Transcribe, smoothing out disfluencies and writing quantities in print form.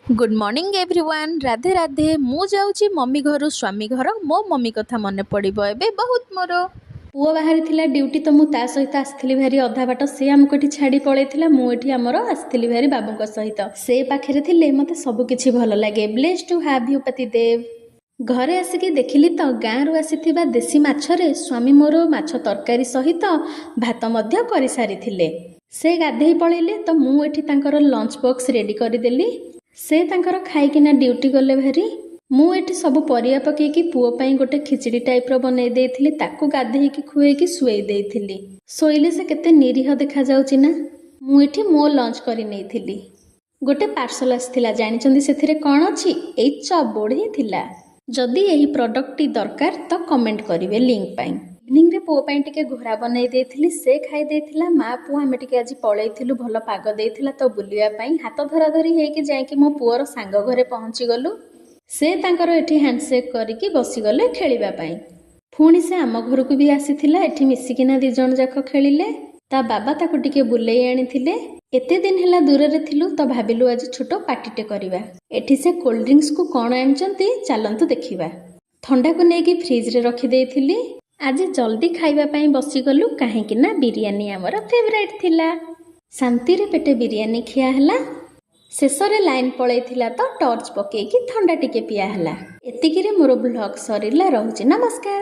Good morning everyone. Radhe Radhe. मु जाऊँगी mummy घर स्वामी घर। मो मम्मी कथा मन पड़ो एबे बहुत मोर। पुओ बाहरी थिला ड्यूटी तो मुझे सहित आसती भारी अधा बाट से आमको ये छाड़ी पलैला मुझे आमर आसती भारी बाबू सहित से पाखे थे मत सबकि भल लगे। ब्लेस टू हैव यू पति देव। घरे आसिकी देखिली तो गाँव आसी देसी माछरे स्वामी मोर माछ तरकारी सहित भात मध्य कर सारी से गाधे पलैले तो मुझे लंच बॉक्स रेडी करदेली। से तांकर खाइकिना ड्यूटी गले भारी। मुझे सब परिया पकईकी पुओ पाई गोटे खिचड़ी टाइप रो बनई देइथिली ताकू गाधेइकी खुएकी शुएई देइथिली। शोइले से केते निरीह देखा जाउची ना। मुझे मो लंच करी नेइथिली। गोटे पार्सल आसिथिला जानिचंदी सेथिरे कोन अछि एई चबोड ही थिला। जदि एही प्रोडक्ट टी दरकार तो कमेंट करिवे लिंक पाई। इवनिंग रे पुओ पाई टिके घोरा बनई देइथिली से खाई देइथिला। मा पुओ आमे टिके आज पळैथिलु भल पाग देइथिला तो बुलिया पाई हाथ धरा धरी हेकी जाईकी मो पुओर सांग घरे पहुंची गलु। से तांकर एठी हैंडशेक करिकी बसी गले खेलिबा पाई। पुणी से आम घर को भी आसीथिला। एठी मिसिकिना दी जण जाक खेलिले। ता बाबा ताको टिके बुलेई आनिथिले। एते दिन हैला दूर रे थिलु तो भाबिलु आज छोटो पार्टीटे करिबा। एठी से कोल्ड ड्रिंक्स को कोन आनिचंती चलंतु देखिबा। ठंडा को नेकी फ्रिज रे रखी देइथिली। आज जल्दी खाइबा पाई बसी गलु काहेकि ना बिरियानी हमर फेवरेट थिला। शांति रे पेटे बिरियानी खिया हला। शेष रे लाइन पळैथिला तो टॉर्च पकेकी ठंडा टिके पिया हला। एतिकी रे मोर ब्लॉग सरिला। रहूची नमस्कार।